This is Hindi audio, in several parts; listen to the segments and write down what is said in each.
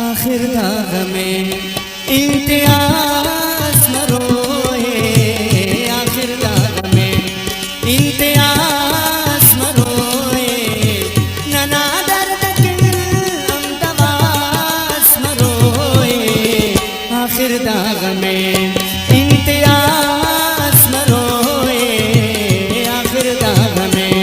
आखिर दाग में इम्तियाज मरोए, आखिर दाग में इम्तियाज मरोए, नना दर्द किल अमदवाज मरोए, आखिर दाग में इम्तियाज मरोए, आखिर दाग में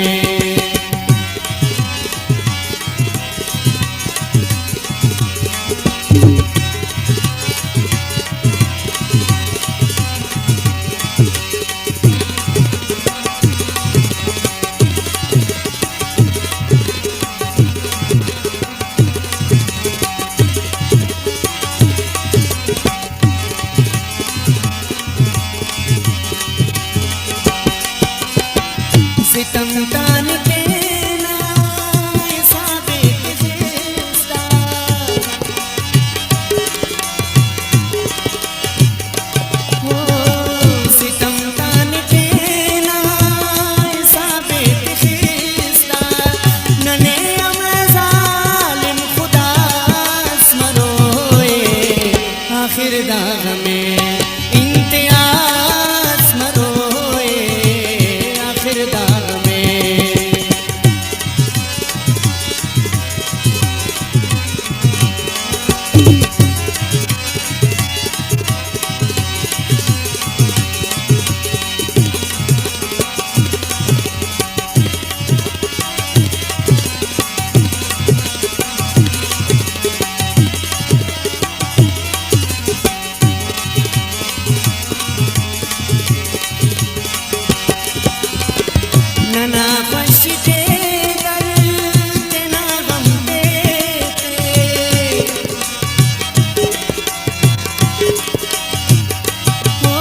सितम तान के नाए साबित खिस्ता, हो सितम तान के नाए साबित खिस्ता, नने अमज़ालिम खुदास मरोए, आखिर दाग में इम्तियाज मरोए, आखिर दाग नना पश्चिते दर्द ना गम देते, हो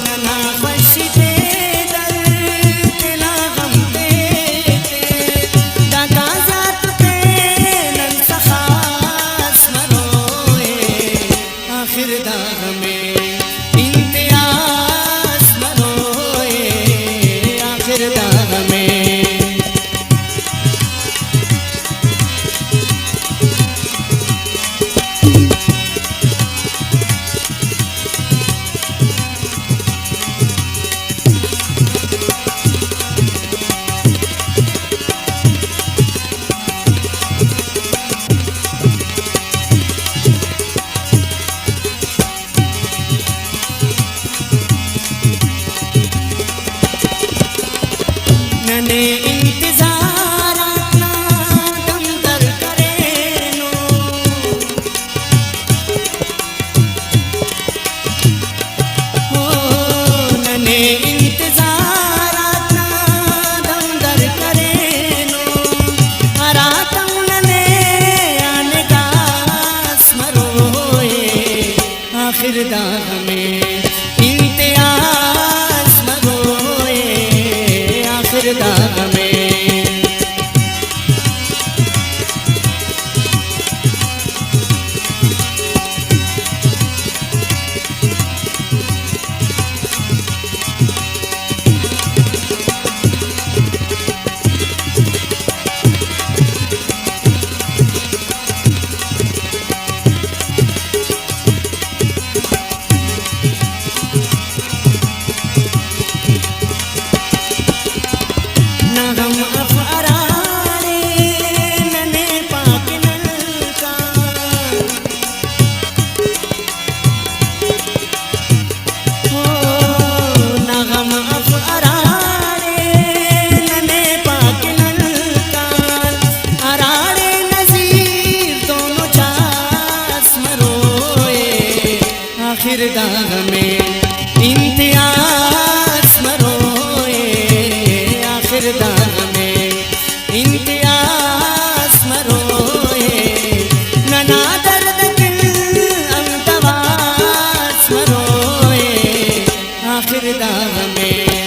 नना पश्चिते दर्द ना गम देते, दादा जात पे नन सखास मरोए, आखिर दाग में इम्तियाज मरोए, आखिर दाग में नने इंतजार अपना दम दर करे नो, हो नने इंतजार अपना दम दर करे नो, अरातम नने आने गास मरोए, आखिर दाग में इम्तियाज मरोए, आखिर दाग में नगम अफरारे नने पाक नलका, हो नगम अफरारे नने पाक नलका, अरारे नज़ीर दोनों चास मरोए, आखिर दाग में इम्तियाज मरोए, आखिर दाग में इम्तियाज मरोए, नना दर्द किल अमदवाज मरोए, आखिर दाग में